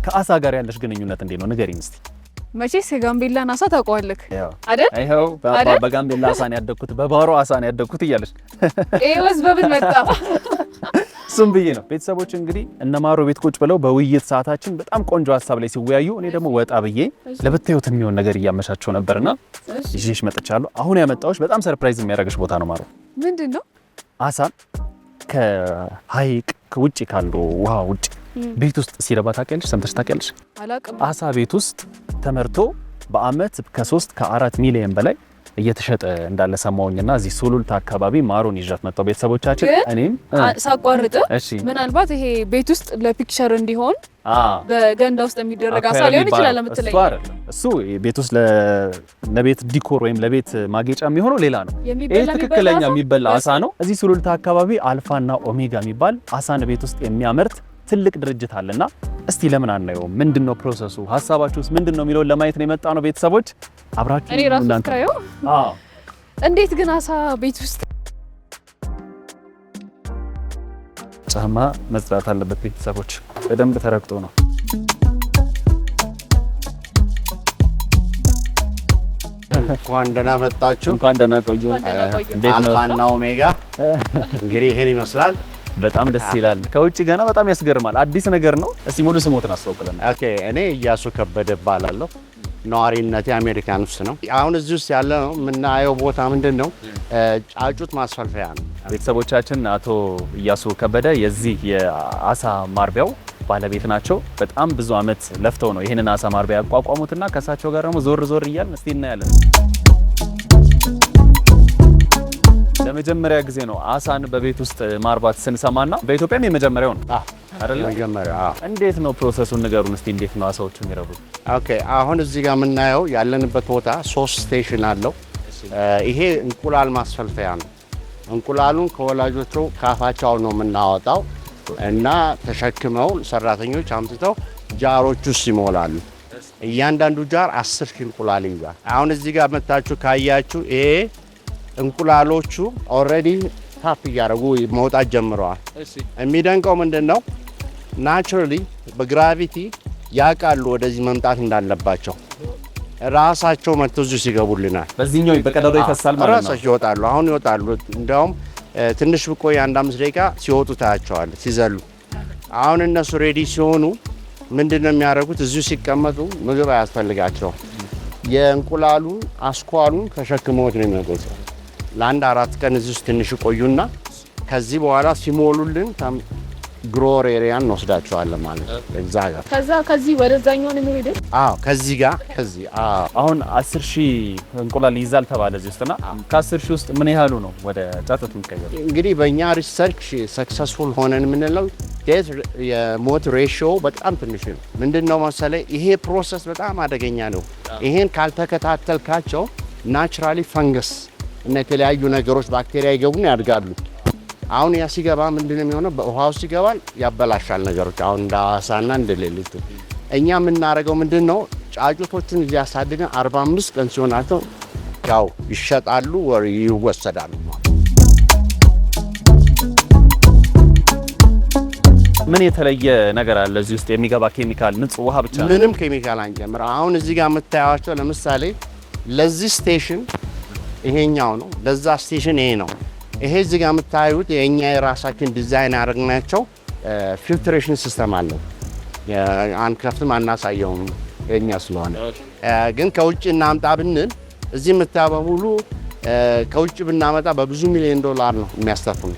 ከአሳ ጋር ያለሽ ግንኙነት እንዴት ነው ንገሪኝ እስቲ? መቼስ የጋምቤላን አሳ ታውቀዋለህ አይደል? አይው በጋምቤላ አሳ ነው ያደግኩት በባሮ አሳ ነው ያደግኩት እያለሽ ኤወዝ በምን መጣ እሱም ብዬ ነው። ቤተሰቦች እንግዲህ እነ ማሮ ቤት ቁጭ ብለው በውይይት ሰዓታችን በጣም ቆንጆ ሀሳብ ላይ ሲወያዩ እኔ ደግሞ ወጣ ብዬ ለብታዩት የሚሆን ነገር እያመቻቸው ነበርና ይዤሽ መጥቻለሁ። አሁን ያመጣሁሽ በጣም ሰርፕራይዝ የሚያደርግሽ ቦታ ነው ማሮ። ምንድነው? አሳ ከሀይቅ ከውጭ ካለው ውሃ ውጭ ቤት ውስጥ ሲረባ ታውቂያለሽ? ሰምተሽ ታውቂያለሽ? አላውቅም። አሳ ቤት ውስጥ ተመርቶ በአመት ከ3 ከ4 ሚሊዮን በላይ እየተሸጠ እንዳለ ሰማሁኝና እዚህ ሱሉልታ አካባቢ ማሮን ይዣት መጣሁ። ቤተሰቦቻችን እኔም ሳቋርጥ ምናልባት ይሄ ቤት ውስጥ ለፒክቸር እንዲሆን በገንዳ ውስጥ የሚደረግ አሳ ሊሆን ይችላል ለምትለኝ እሱ ቤት ውስጥ ለቤት ዲኮር ወይም ለቤት ማጌጫ የሚሆነው ሌላ ነው። ይሄ ትክክለኛ የሚበላ አሳ ነው። እዚህ ሱሉልታ አካባቢ አልፋና ኦሜጋ የሚባል አሳን ቤት ውስጥ የሚያመርት ትልቅ ድርጅት አለና እስቲ ለምን አናየው? ምንድነው ፕሮሰሱ? ሐሳባችሁስ ምንድነው የሚለው ለማየት ነው የመጣ ነው። ቤተሰቦች አብራችሁ እኔ ራሱ ካየው እንዴት ግን አሳ ቤት ውስጥ ጫማ መጽዳት አለበት። ቤተሰቦች በደንብ ተረግጦ ነው። እንኳን ደህና መጣችሁ። እንኳን ደህና ቆዩ። አልፋና ኦሜጋ እንግዲህ ይሄን ይመስላል። በጣም ደስ ይላል። ከውጭ ገና በጣም ያስገርማል። አዲስ ነገር ነው። እስቲ ሙሉ ስሞትን አስተዋውቁልን። ኦኬ፣ እኔ እያሱ ከበደ እባላለሁ። ነዋሪነቴ አሜሪካን ውስጥ ነው። አሁን እዚህ ውስጥ ያለ ነው የምናየው ቦታ ምንድነው? ጫጩት ማስፈልፈያ ነው። ቤተሰቦቻችን አቶ እያሱ ከበደ የዚህ የአሳ ማርቢያው ባለቤት ናቸው። በጣም ብዙ አመት ለፍተው ነው ይሄንን አሳ ማርቢያ ያቋቋሙትና ከሳቸው ጋር ደግሞ ዞር ዞር እያልን እስቲ እናያለን። ለመጀመሪያ ጊዜ ነው አሳን በቤት ውስጥ ማርባት ስንሰማና በኢትዮጵያም የመጀመሪያው ነው አይደል? የመጀመሪያው። እንዴት ነው ፕሮሰሱን ንገሩን እስቲ። እንዴት ነው አሳዎቹ የሚረቡት? ኦኬ፣ አሁን እዚህ ጋር የምናየው ያለንበት ቦታ 3 ስቴሽን አለው። ይሄ እንቁላል ማስፈልፈያ ነው። እንቁላሉን ከወላጆቹ ካፋቸው ነው የምናወጣው እና ተሸክመው ሰራተኞች አምጥተው ጃሮች ውስጥ ይሞላሉ። እያንዳንዱ ጃር 10 እንቁላል ይይዛል። አሁን እዚህ ጋር መታችሁ ካያችሁ ይሄ እንቁላሎቹ ኦልሬዲ ታፕ እያደረጉ መውጣት ጀምረዋል። የሚደንቀው ምንድነው? ናቹራሊ በግራቪቲ ያውቃሉ ወደዚህ መምጣት እንዳለባቸው። ራሳቸው መጥተው እዚህ ሲገቡልናል። በዚህኛው በቀዳዳው ይፈሳል ማለት ነው። ራሳቸው ይወጣሉ። አሁን ይወጣሉ። እንደውም ትንሽ ብቆይ 1-5 ደቂቃ ሲወጡ ታያቸዋል ሲዘሉ። አሁን እነሱ ሬዲ ሲሆኑ ምንድነው የሚያደርጉት? እዚሁ ሲቀመጡ ምግብ አያስፈልጋቸውም። የእንቁላሉ አስኳሉን ተሸክመውት ነው የሚመጡት። ለ1-4 ቀን እዚህ ውስጥ ትንሽ ቆዩና ከዚህ በኋላ ሲሞሉልን ግሮር ኤሪያን እንወስዳቸዋለን ማለት ነው። እዛ ጋር ከዚህ ወደዛኛው ነው የሚሄደው። ከዚህ ጋር አሁን 10,000 እንቁላል ይዛል ተባለ እዚህ ውስጥና ከ10,000 ውስጥ ምን ያህሉ ነው ወደ ጫጩት የሚቀየረው? እንግዲህ በእኛ ሪሰርች ሰክሰስፉል ሆነን የምንለው የሞት ሬሽዮ በጣም ትንሽ ነው። ምንድነው መሰለኝ ይሄ ፕሮሰስ በጣም አደገኛ ነው። ይሄን ካልተከታተልካቸው ናቹራሊ ፈንገስ እና የተለያዩ ነገሮች ባክቴሪያ ይገቡና ያድጋሉ። አሁን ያ ሲገባ ምንድነው የሚሆነው? በውሃው ሲገባል ያበላሻል ነገሮች። አሁን እንደ አሳና እንደ ሌሊቱ እኛ የምናደርገው ምንድነው? ጫጩቶቹን እዚህ ያሳድገን 45 ቀን ሲሆናቸው ያው ይሸጣሉ ወይ ይወሰዳሉ። ምን የተለየ ነገር አለ እዚህ ውስጥ? የሚገባ ኬሚካል ንጹህ ውሃ ብቻ ነው? ምንም ኬሚካል አንጨምር። አሁን እዚህ ጋር የምታያቸው ለምሳሌ ለዚህ ስቴሽን ይሄኛው ነው፣ ለዛ ስቴሽን ይሄ ነው። ይሄ እዚህ ጋር የምታዩት የኛ የራሳችን ዲዛይን ያደረግናቸው ፊልትሬሽን ሲስተም አለው። አንከፍትም አናሳየውም የኛ ስለሆነ፣ ግን ከውጭ እናምጣ ብንል እዚህ የምታየው ሁሉ ከውጭ ብናመጣ በብዙ ሚሊዮን ዶላር ነው የሚያስተርፉን።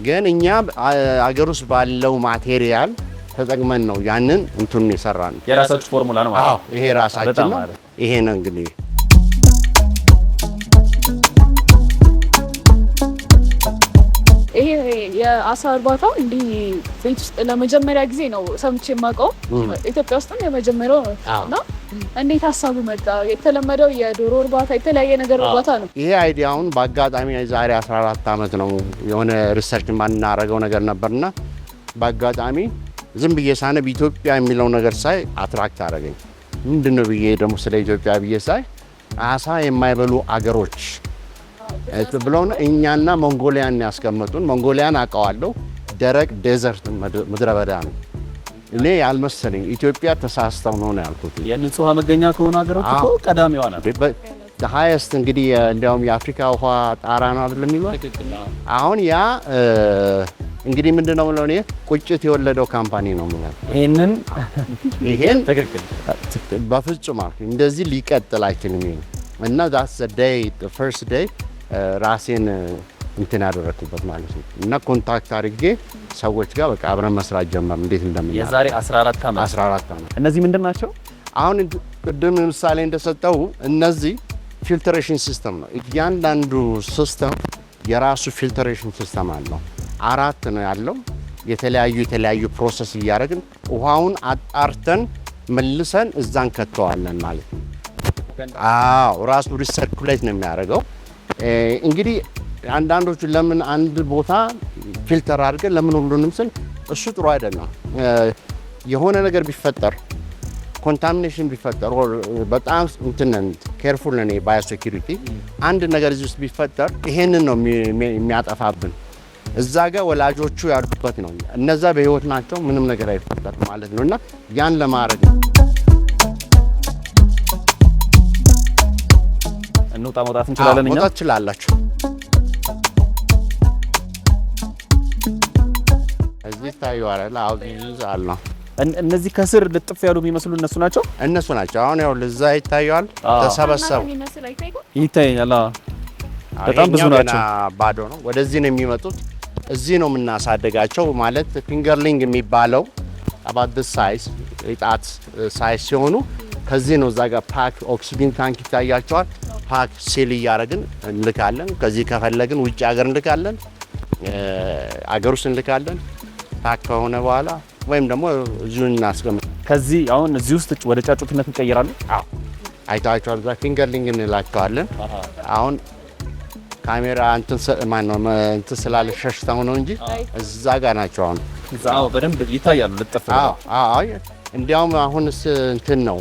ግን እኛ አገር ውስጥ ባለው ማቴሪያል ተጠቅመን ነው ያንን እንትን የሰራን። የራሳችሁ ፎርሙላ ነው ማለት ነው? ይሄ ራሳችን ነው። ይሄ ነው እንግዲህ ይሄ የአሳ እርባታው እንዲህ ቤት ውስጥ ለመጀመሪያ ጊዜ ነው ሰምቼ የማውቀው። ኢትዮጵያ ውስጥም የመጀመሪያው ነው እና እንዴት ሀሳቡ መጣ? የተለመደው የዶሮ እርባታ የተለያየ ነገር እርባታ ነው። ይሄ አይዲያውን በአጋጣሚ ዛሬ 14 ዓመት ነው የሆነ ሪሰርች ማናረገው ነገር ነበርና በአጋጣሚ ዝም ብዬ ሳነብ ኢትዮጵያ የሚለው ነገር ሳይ አትራክት አደረገኝ። ምንድነው ብዬ ደግሞ ስለ ኢትዮጵያ ብዬ ሳይ አሳ የማይበሉ አገሮች ብለውን እኛና ሞንጎሊያን ያስቀመጡን። ሞንጎሊያን አውቀዋለሁ፣ ደረቅ ዴዘርት ምድረ በዳ ነው። እኔ ያልመሰለኝ ኢትዮጵያ ተሳስተው ነው ያልኩት። የንጹህ መገኛ ከሆነ ሀገሮች እኮ ቀዳሚዋ ናት። ሃይስት እንግዲህ እንዲያውም የአፍሪካ ውሃ ጣራ ነው አይደል የሚለው። አሁን ያ እንግዲህ ምንድነው ነው እኔ ቁጭት የወለደው ካምፓኒ ነው ማለት ይሄን ትክክል በፍጹም እንደዚህ ሊቀጥል አይችልም። እና that's the day the first day ራሴን እንትን ያደረኩበት ማለት ነው። እና ኮንታክት አድርጌ ሰዎች ጋር በቃ አብረን መስራት ጀመር። እንዴት እንደምን የዛሬ 14 ዓመት እነዚህ ምንድን ናቸው? አሁን ቅድም ምሳሌ እንደሰጠው እነዚህ ፊልትሬሽን ሲስተም ነው። እያንዳንዱ ሲስተም የራሱ ፊልትሬሽን ሲስተም አለው። 4 ነው ያለው። የተለያዩ ፕሮሰስ እያደረግን ውሃውን አጣርተን መልሰን እዛን ከተዋለን ማለት ነው። ራሱ ሪሰርኩሌት ነው የሚያደርገው። እንግዲህ አንዳንዶቹ ለምን አንድ ቦታ ፊልተር አድርገን ለምን ሁሉንም ስል እሱ ጥሩ አይደለም። የሆነ ነገር ቢፈጠር ኮንታሚኔሽን ቢፈጠር በጣም እንትን ኬርፉል ነን። ባዮሴኩሪቲ አንድ ነገር እዚህ ውስጥ ቢፈጠር ይሄንን ነው የሚያጠፋብን። እዛ ጋር ወላጆቹ ያሉበት ነው። እነዛ በህይወት ናቸው፣ ምንም ነገር አይፈጠር ማለት ነውና ያን ለማድረግ እንውጣ መውጣት እንችላለን። እኛ መውጣት ትችላላችሁ። እዚህ ታዩዋል። አውዲዛል ነው። እነዚህ ከስር ልጥፍ ያሉ የሚመስሉ እነሱ ናቸው። አሁን ያው ለዛ ይታያል። ተሰበሰቡ ይታያል። በጣም ብዙ ናቸው። ባዶ ነው። ወደዚህ ነው የሚመጡት። እዚህ ነው የምናሳደጋቸው። ማለት ፊንገርሊንግ የሚባለው about this size ጣት ሳይዝ ሲሆኑ ከዚህ ነው እዛ ጋር ፓክ ኦክሲጅን ታንክ ይታያቸዋል። ፓክ ሲል እያደረግን እንልካለን። ከዚህ ከፈለግን ውጭ ሀገር እንልካለን፣ አገር ውስጥ እንልካለን። ፓክ ከሆነ በኋላ ወይም ደግሞ እዚሁ እናስቀምጥ። ከዚህ አሁን እዚህ ውስጥ ወደ ጫጩትነት እንቀይራለን። አይታችኋል። እዛ ፊንገርሊንግ እንላቸዋለን። አሁን ካሜራ እንትን ስላለ ሸሽተው ነው እንጂ እዛ ጋር ናቸው። አሁን እዛው በደንብ ይታያሉ። ልጥፍ እንዲያውም አሁንስ እንትን ነው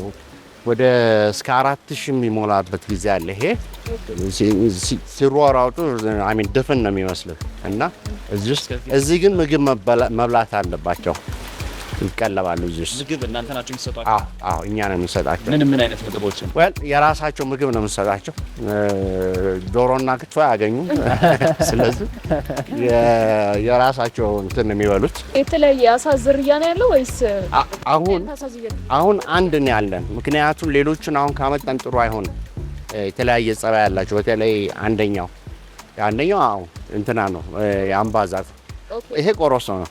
ወደ እስከ 4000 የሚሞላበት ጊዜ አለ። ይሄ ሲሯሯጡ ድፍን ነው የሚመስለው እና እዚህ ግን ምግብ መብላት አለባቸው። ይቀለባሉ። እዚህ ምግብ እናንተ ናችሁ የምትሰጧቸው? እኛ ነው የምንሰጣቸው። ምን አይነት ምግቦችን? የራሳቸው ምግብ ነው የምንሰጣቸው። ዶሮና ክትፎ አያገኙም። ስለዚህ የራሳቸው እንትን ነው የሚበሉት። የተለያየ አሳ ዝርያ ነው ያለው ወይስ? አሁን አንድ ነው ያለን። ምክንያቱም ሌሎችን አሁን ካመጣን ጥሩ አይሆንም። የተለያየ ጸባይ ያላቸው በተለይ አንደኛው እንትና ነው የአምባዛት። ይሄ ቆሮሶ ነው።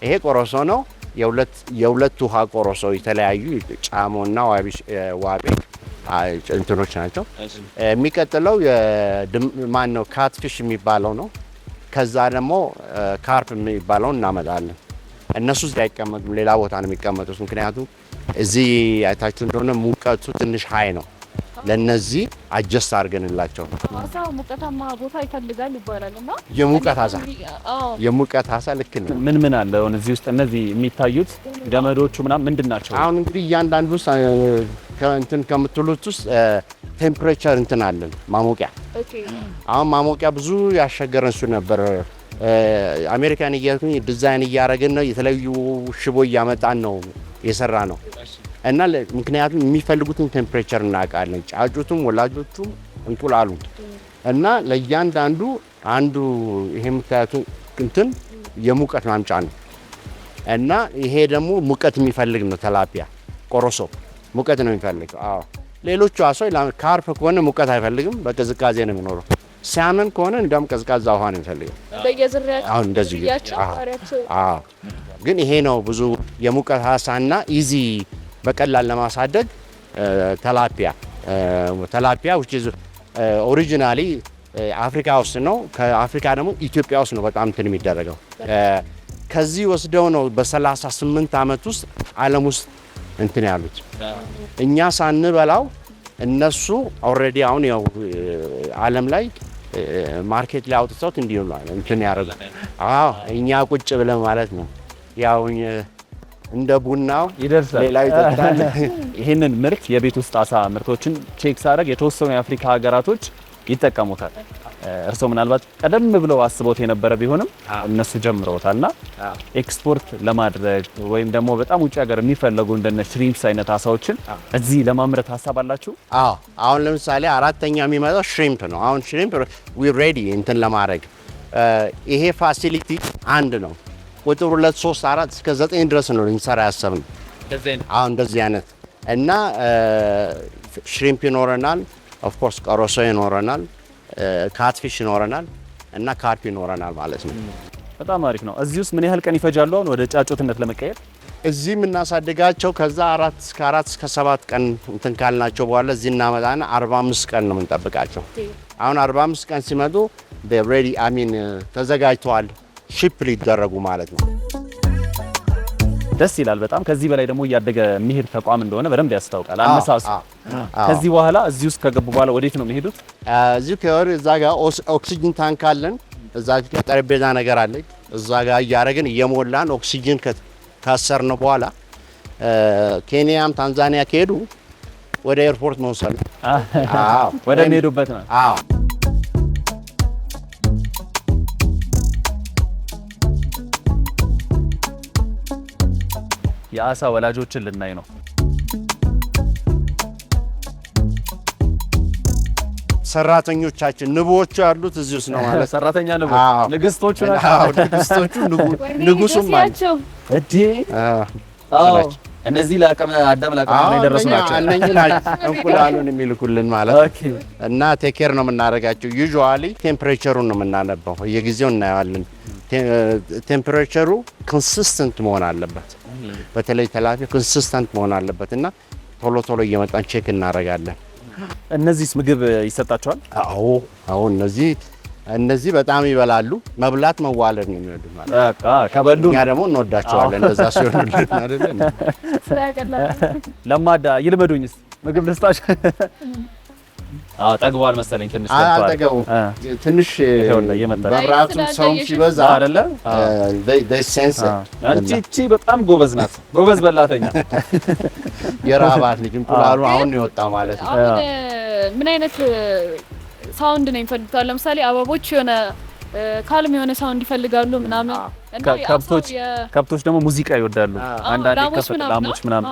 ይሄ ቆሮሶ ነው። የሁለት ውሃ ቆሮሶ የተለያዩ ጫሞና ዋቤ እንትኖች ናቸው። የሚቀጥለው ማነው ካትፊሽ የሚባለው ነው። ከዛ ደግሞ ካርፕ የሚባለው እናመጣለን። እነሱ እዚህ አይቀመጡም፣ ሌላ ቦታ ነው የሚቀመጡት። ምክንያቱም እዚህ አይታችሁ እንደሆነ ሙቀቱ ትንሽ ሀይ ነው። ለነዚህ አጀስት አድርገንላቸው አሳ ሙቀታማ ቦታ ይፈልጋል ይባላልና የሙቀት አሳ ልክ ነው። ምን አለ አሁን እዚህ ውስጥ እነዚህ የሚታዩት ገመዶቹ ምንድን ናቸው? አሁን እንግዲህ እያንዳንዱ ውስጥ እንትን ከምትሉት ውስጥ ቴምፕሬቸር እንትን አለን ማሞቂያ። አሁን ማሞቂያ ብዙ ያሸገረን እሱ ነበር። አሜሪካን እያልኩኝ ዲዛይን እያደረግን ነው። የተለያዩ ሽቦ እያመጣን ነው የሰራ ነው። እና ምክንያቱም የሚፈልጉትን ቴምፕሬቸር እናውቃለን። ጫጩቱም ወላጆቹም እንቁላሉ እና ለእያንዳንዱ አንዱ ይሄ የምታዩት እንትን የሙቀት ማምጫ ነው። እና ይሄ ደግሞ ሙቀት የሚፈልግ ነው። ተላፒያ ቆሮሶ ሙቀት ነው የሚፈልገው። ሌሎቹ አሶይ ካርፕ ከሆነ ሙቀት አይፈልግም፣ በቅዝቃዜ ነው የሚኖረው። ሲያመን ከሆነ እንደውም ቀዝቃዛ ውሃ ነው የሚፈልገው። አሁን እንደዚህ ግን ይሄ ነው ብዙ የሙቀት አሳና ኢዚ በቀላል ለማሳደግ ተላፒያ which is originally አፍሪካ ውስጥ ነው። ከአፍሪካ ደግሞ ኢትዮጵያ ውስጥ ነው በጣም እንትን የሚደረገው። ከዚህ ወስደው ነው በ38 ዓመት ውስጥ ዓለም ውስጥ እንትን ያሉት። እኛ ሳንበላው እነሱ ኦልሬዲ አሁን ያው ዓለም ላይ ማርኬት ላይ አውጥተውት እንዲሁ እንትን ያደርጋል። እኛ ቁጭ ብለን ማለት ነው ያው እንደ ቡናው ይደርሳል፣ ሌላ ይጠጣል። ይሄንን ምርት የቤት ውስጥ አሳ ምርቶችን ቼክ ሳደርግ የተወሰኑ የአፍሪካ ሀገራቶች ይጠቀሙታል። እርስዎ ምናልባት ቀደም ብለው አስቦት የነበረ ቢሆንም እነሱ ጀምረውታልና ኤክስፖርት ለማድረግ ወይም ደግሞ በጣም ውጭ ሀገር የሚፈለጉ እንደነ ሽሪምፕስ አይነት አሳዎችን እዚህ ለማምረት ሀሳብ አላችሁ? አዎ አሁን ለምሳሌ አራተኛ የሚመጣው ሽሪምፕ ነው። አሁን ሽሪምፕ ዊ ሬዲ እንትን ለማድረግ ይሄ ፋሲሊቲ አንድ ነው። ቁጥር 2 3 4 እስከ 9 ድረስ ነው ልንሰራ ያሰብነው። አሁን እንደዚህ አይነት እና ሽሪምፕ ይኖረናል፣ ኦፍ ኮርስ ቀሮሶ ይኖረናል፣ ካትፊሽ ይኖረናል እና ካርፕ ይኖረናል ማለት ነው። በጣም አሪፍ ነው። እዚህ ውስጥ ምን ያህል ቀን ይፈጃሉ አሁን ወደ ጫጩትነት ለመቀየር? እዚህ የምናሳድጋቸው ከዛ 4 እስከ 7 ቀን እንትን ካልናቸው በኋላ እዚህ እናመጣና 45 ቀን ነው የምንጠብቃቸው። አሁን 45 ቀን ሲመጡ ሬዲ ተዘጋጅተዋል ሺፕ ሊደረጉ ማለት ነው። ደስ ይላል በጣም። ከዚህ በላይ ደግሞ እያደገ የሚሄድ ተቋም እንደሆነ በደንብ ያስታውቃል አነሳሱ። ከዚህ በኋላ እዚህ ውስጥ ከገቡ በኋላ ወዴት ነው የሚሄዱት? እዚህ ከወር እዛ ጋር ኦክሲጅን ታንክ አለን። እዛ ጋር ጠረጴዛ ነገር አለች። እዛ ጋር እያደረግን እየሞላን ኦክሲጅን ካሰርን በኋላ ኬንያም ታንዛኒያ ከሄዱ ወደ ኤርፖርት መውሰድ ወደ የሚሄዱበት ነው። የአሳ ወላጆችን ልናይ ነው። ሰራተኞቻችን ንቦቹ ያሉት እዚህ ውስጥ ነው ማለት ሰራተኛ ንቦች ንግስቶቹ ናቸው። ንግስቶቹ ንጉሱም ማለት እዴ እነዚህ ለአቅመ አዳም ለአቅመ የደረሱ ናቸው። እነኚህ ናቸው እንቁላሉን የሚልኩልን ማለት እና ቴኬር ነው የምናደርጋቸው። ዩዥዋሊ ቴምፕሬቸሩን ነው የምናነበው፣ በየጊዜው እናየዋለን። ቴምፕሬቸሩ ኮንሲስተንት መሆን አለበት። በተለይ ተላፊ ኮንሲስተንት መሆን አለበት እና ቶሎ ቶሎ እየመጣን ቼክ እናደርጋለን። እነዚህስ ምግብ ይሰጣቸዋል? አዎ እነዚህ በጣም ይበላሉ። መብላት መዋለድ ነው የሚወዱት ማለት በቃ ከበሉ እኛ ደግሞ እንወዳቸዋለን። እንደዛ ሲሆንልን አይደል? ለማዳ ይልመዱኝስ ምግብ ልስጣቸው። ጠግቧል መሰለኝ ትንሽ አጠገቡ ትንሽ መብራቱ ሰው ሲበዛ አይደለ ሴንስ እቺ በጣም ጎበዝ ናት፣ ጎበዝ በላተኛ የራባት ልጅ እንቁላሉ አሁን ነው የወጣው ማለት ነው። ምን አይነት ሳውንድ ነው የሚፈልጉት? ለምሳሌ አበቦች የሆነ ካልም የሆነ ሳውንድ ይፈልጋሉ ምናምን እና ከብቶች ደግሞ ሙዚቃ ይወዳሉ። አንዳንዴ ላሞች ምናምን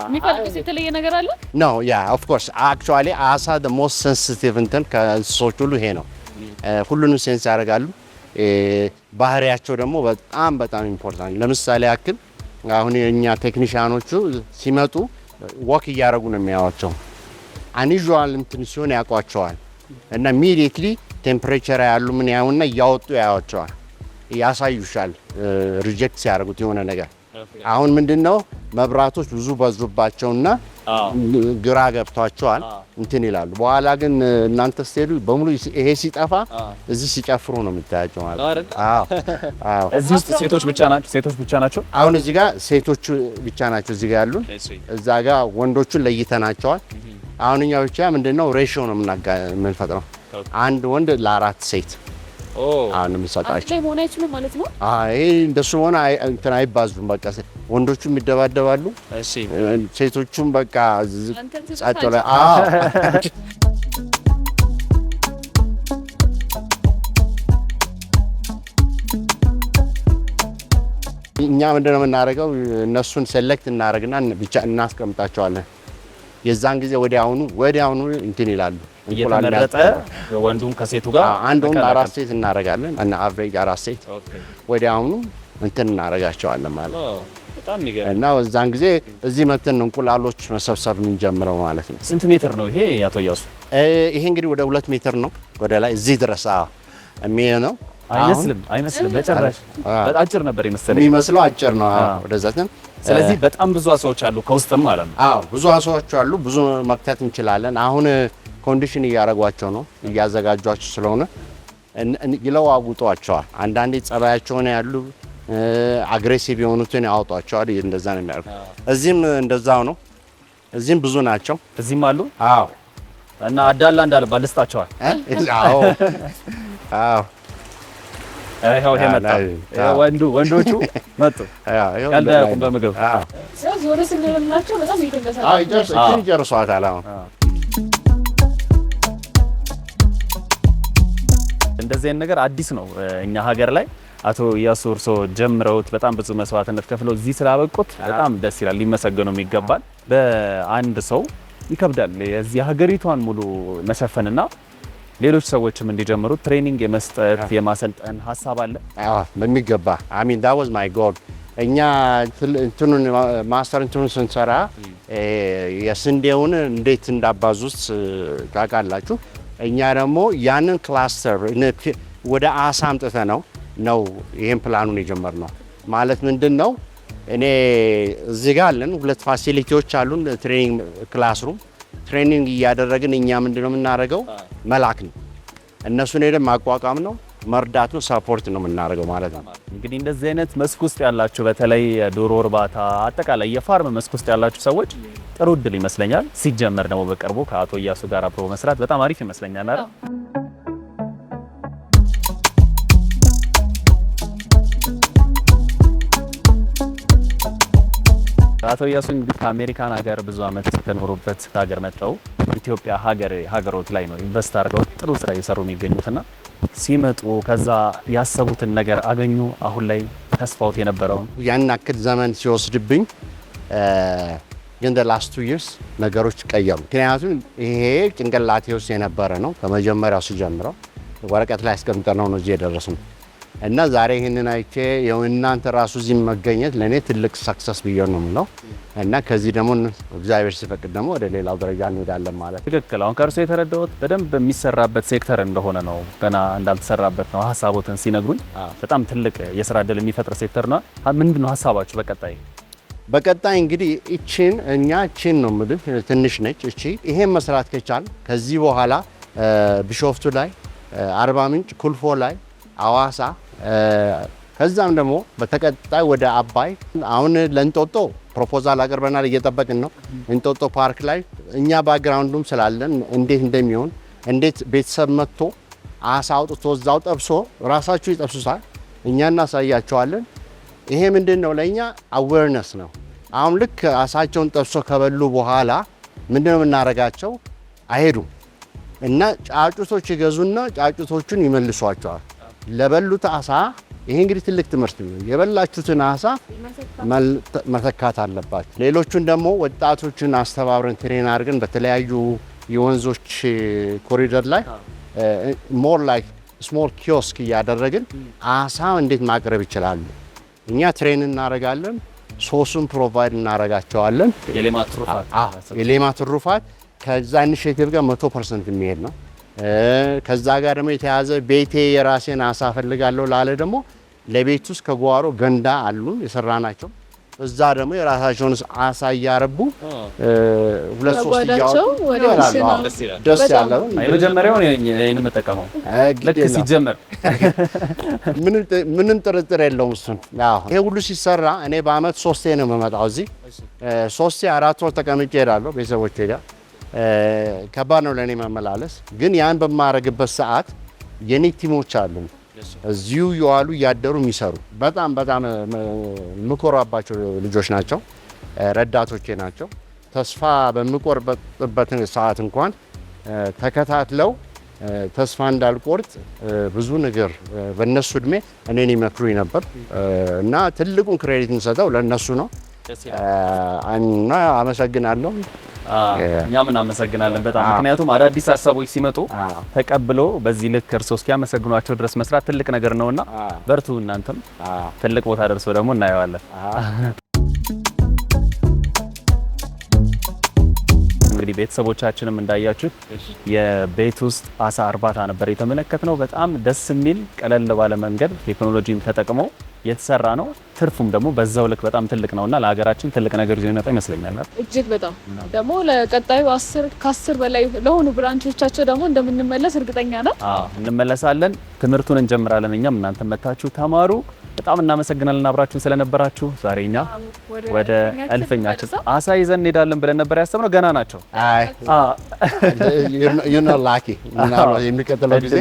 የሚፈልጉት የተለየ ነገር አለ ነው። ያ ኦፍ ኮርስ አክቹአሊ አሳ the most sensitive እንትን ከእንስሶች ሁሉ ይሄ ነው። ሁሉንም ሴንስ ያደርጋሉ። ባህሪያቸው ደግሞ በጣም ኢምፖርታንት። ለምሳሌ ያክል አሁን የኛ ቴክኒሻኖቹ ሲመጡ ወክ እያደረጉ ነው የሚያዋቸው። አንዩዥዋል እንትን ሲሆን ያውቋቸዋል እና ኢሚዲየትሊ ቴምፕሬቸር ያሉ ምን ያውና እያወጡ ያያቸዋል፣ ያሳዩሻል ሪጀክት ሲያደርጉት የሆነ ነገር። አሁን ምንድነው መብራቶች ብዙ በዙባቸውና ግራ ገብቷቸዋል እንትን ይላሉ። በኋላ ግን እናንተ ስትሄዱ በሙሉ ይሄ ሲጠፋ እዚህ ሲጨፍሩ ነው የምታያቸው ማለት። አዎ እዚህ ውስጥ ሴቶች ብቻ ናቸው። አሁን እዚህ ጋር ሴቶቹ ብቻ ናቸው እዚህ ጋር ያሉን። እዛ ጋር ወንዶቹን ለይተናቸዋል። አሁን እኛ ብቻ ምንድነው ሬሽዮ ነው የምንፈጥረው፣ አንድ ወንድ ለ4 ሴት አሁን የምንሰጣቸው ማለት ነው። ይሄ እንደሱ ሆነ እንትን አይባዙም። በቃ ወንዶቹም ይደባደባሉ፣ ሴቶቹም በቃ ጸጥ ላይ እኛ ምንድነው የምናደርገው እነሱን ሴሌክት እናደርግና ብቻ እናስቀምጣቸዋለን። የዛን ጊዜ ወዲያውኑ እንትን ይላሉ። እየተመረጠ ወንዱም ከሴቱ ጋር አንድ ወንድ 4 ሴት እናደርጋለን እና አቨሬጅ 4 ሴት ወዲያውኑ እንትን እናደርጋቸዋለን ማለት ነው። በጣም ይገርም እና በዛን ጊዜ እዚህ መተን እንቁላሎች መሰብሰብ የምንጀምረው ማለት ነው። ስንት ሜትር ነው ይሄ አቶ እያሱ? ይሄ እንግዲህ ወደ 2 ሜትር ነው ወደ ላይ እዚህ ድረስ የሚሆነው። አይመስልም በጭራሽ። በጣም አጭር ነበር የሚመስለው አጭር ነው ወደዛ። ስለዚህ በጣም ብዙ አሳዎች አሉ ከውስጥም ማለት ነው። ብዙ አሳዎች አሉ። ብዙ መክተት እንችላለን። አሁን ኮንዲሽን እያደረጓቸው ነው፣ እያዘጋጇቸው ስለሆነ ይለዋውጧቸዋል። አንዳንዴ ጸባያቸውን ያሉ አግሬሲቭ የሆኑትን ያወጧቸዋል። እንደዛ ነው የሚያደርጉት። እዚህም እንደዛው ነው። እዚህም ብዙ ናቸው። እዚህም አሉ። እና አዳላ እንዳለ ባልስጣቸዋል። ይሄው መጣ። ወንዶቹ መጡ። ያልዳቁም በምግብ ዞር ስንልላቸው በጣም ይደርሳል። ይጨርሷታል። እንደዚህ አይነት ነገር አዲስ ነው እኛ ሀገር ላይ። አቶ ኢያሱ እርሶ ጀምረውት በጣም ብዙ መስዋዕትነት ከፍለው እዚህ ስላበቁት በጣም ደስ ይላል፣ ሊመሰገኑም ይገባል። በአንድ ሰው ይከብዳል የዚህ ሀገሪቷን ሙሉ መሸፈንና ሌሎች ሰዎችም እንዲጀምሩ ትሬኒንግ የመስጠት የማሰልጠን ሀሳብ አለ? አዎ በሚገባ አሚን that was my goal። እኛ እንትኑን ማስተር እንትኑን ስንሰራ የስንዴውን እንዴት እንዳባዙት ታውቃላችሁ። እኛ ደግሞ ያንን ክላስተር ወደ አሳ አምጥተ ነው ይሄን ፕላኑን የጀመርነው። ማለት ምንድነው እኔ እዚህ ጋር አለን 2 ፋሲሊቲዎች አሉን፣ ትሬኒንግ ክላስሩም ትሬኒንግ እያደረግን እኛ ምንድነው የምናደርገው መላክ ነው፣ እነሱን ሄደን ማቋቋም ነው፣ መርዳቱን ሰፖርት ነው የምናደርገው ማለት ነው። እንግዲህ እንደዚህ አይነት መስክ ውስጥ ያላችሁ በተለይ ዶሮ እርባታ አጠቃላይ የፋርም መስክ ውስጥ ያላችሁ ሰዎች ጥሩ እድል ይመስለኛል። ሲጀመር ደግሞ በቅርቡ ከአቶ ኢያሱ ጋር አብሮ መስራት በጣም አሪፍ ይመስለኛል አይደል? አቶ ኢያሱ እንግዲህ ከአሜሪካን ሀገር ብዙ አመት ከኖሩበት ሀገር መጥተው ኢትዮጵያ ሀገሮት ላይ ነው ኢንቨስት አድርገው ጥሩ ስራ እየሰሩ የሚገኙትና ሲመጡ ከዛ ያሰቡትን ነገር አገኙ? አሁን ላይ ተስፋውት የነበረው ያን አክል ዘመን ሲወስድብኝ ግን the last 2 years ነገሮች ቀየሩ። ምክንያቱም ይሄ ጭንቅላቴ ውስጥ የነበረ ነው ከመጀመሪያው ሲጀምረው ወረቀት ላይ አስቀምጠነው ነው እዚህ የደረስነው እና ዛሬ ይሄንን አይቼ እናንተ ራሱ እዚህ መገኘት ለኔ ትልቅ ሰክሰስ ብዬ ነው የምለው እና ከዚህ ደግሞ እግዚአብሔር ሲፈቅድ ደግሞ ወደ ሌላው ደረጃ እንሄዳለን ማለት ነው። ትክክል። አሁን ከእርሶ የተረዳሁት በደንብ የሚሰራበት ሴክተር እንደሆነ ነው፣ ገና እንዳልተሰራበት ነው ሀሳቦትን ሲነግሩኝ። በጣም ትልቅ የስራ እድል የሚፈጥር ሴክተር ነው። ምንድነው ሀሳባችሁ በቀጣይ? በቀጣይ እንግዲህ እቺን ነው የምልህ፣ ትንሽ ነች እቺ። ይሄን መስራት ከቻል ከዚህ በኋላ ቢሾፍቱ ላይ፣ አርባ ምንጭ፣ ኩልፎ ላይ፣ አዋሳ ከዛም ደግሞ በተቀጣይ ወደ አባይ አሁን ለእንጦጦ ፕሮፖዛል አቅርበናል፣ እየጠበቅን ነው። እንጦጦ ፓርክ ላይ እኛ ባክግራውንዱም ስላለን እንዴት እንደሚሆን እንዴት ቤተሰብ መጥቶ አሳ አውጥቶ እዛው ጠብሶ ራሳችሁ ይጠብሱታል፣ እኛ እናሳያቸዋለን። ይሄ ምንድነው ለኛ አዌርነስ ነው። አሁን ልክ አሳቸውን ጠብሶ ከበሉ በኋላ ምንድነው የምናረጋቸው? አይሄዱም እና ጫጩቶች ይገዙና ጫጩቶቹን ይመልሷቸዋል ለበሉት አሳ። ይሄ እንግዲህ ትልቅ ትምህርት ነው። የበላችሁትን አሳ መተካት አለባችሁ። ሌሎቹን ደግሞ ወጣቶችን አስተባብረን ትሬን አድርገን በተለያዩ የወንዞች ኮሪደር ላይ ሞር ላይክ ስሞል ኪዮስክ እያደረግን አሳ እንዴት ማቅረብ ይችላሉ እኛ ትሬን እናደርጋለን። ሶሱን ፕሮቫይድ እናደርጋቸዋለን። የሌማት ትሩፋት ከዛ ኢኒሼቲቭ ጋር 100% የሚሄድ ነው። ከዛ ጋር ደግሞ የተያዘ ቤቴ የራሴን አሳ ፈልጋለሁ ላለ ደግሞ ለቤት ውስጥ ከጓሮ ገንዳ አሉ የሰራናቸው፣ እዛ ደግሞ የራሳቸውን አሳ እያረቡ 2-3 እያወጡ ደስ ያለው የመጀመሪያው እኔን መጠቀመው ልክ ሲጀመር ምንም ጥርጥር የለውም እሱን። ይሄ ሁሉ ሲሰራ እኔ በአመት 3 ነው የምመጣው እዚህ 3-4 ወር ተቀምጬ እሄዳለሁ ቤተሰቦቼ ጋር። ከባድ ነው ለኔ መመላለስ፣ ግን ያን በማረግበት ሰዓት የኔ ቲሞች አሉ እዚሁ የዋሉ እያደሩ የሚሰሩ በጣም ምኮራባቸው ልጆች ናቸው፣ ረዳቶቼ ናቸው። ተስፋ በምቆርጥበት ሰዓት እንኳን ተከታትለው ተስፋ እንዳልቆርጥ ብዙ ነገር በእነሱ እድሜ እኔን ይመክሩኝ ነበር እና ትልቁን ክሬዲት እንሰጠው ለእነሱ ነው እና አመሰግናለሁ። እኛም እናመሰግናለን በጣም። ምክንያቱም አዳዲስ ሀሳቦች ሲመጡ ተቀብሎ በዚህ ልክ እርሶ እስኪያመሰግኗቸው ድረስ መስራት ትልቅ ነገር ነውና በርቱ። እናንተም ትልቅ ቦታ ደርሶ ደግሞ እናየዋለን። እንግዲህ ቤተሰቦቻችንም እንዳያችሁት የቤት ውስጥ አሳ እርባታ ነበር የተመለከትነው። በጣም ደስ የሚል ቀለል ባለ መንገድ ቴክኖሎጂን ተጠቅመው የተሰራ ነው። ትርፉም ደግሞ በዛው ልክ በጣም ትልቅ ነውና ለሀገራችን ትልቅ ነገር ይዞ ይመጣ ይመስለኛል። እጅግ በጣም ደግሞ ለቀጣዩ 10 በላይ ለሆኑ ብራንቾቻቸው ደግሞ እንደምንመለስ እርግጠኛ ነን። እንመለሳለን። ትምህርቱን እንጀምራለን። እኛም እናንተ መታችሁ ተማሩ። በጣም እናመሰግናለን አብራችሁን ስለነበራችሁ። ዛሬ እኛ ወደ እልፍኛችን አሳ ይዘን እንሄዳለን ብለን ነበር ያሰብነው። ገና ናቸው። ላኪ የሚቀጥለው ጊዜ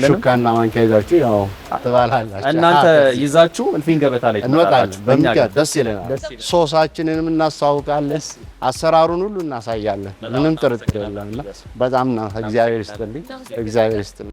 ሹካና ማንኪያ ይዛችሁ ያው ትባላላችሁ። እናንተ ይዛችሁ እልፍኝ ገበታ ላይ እንወጣለን። በሚገርም ደስ ይለናል። ሶሳችንንም እናስተዋውቃለን፣ አሰራሩን ሁሉ እናሳያለን። ምንም ጥርጥር የለምና በጣም ነው። እግዚአብሔር ይስጥልኝ። እግዚአብሔር ይስጥልኝ።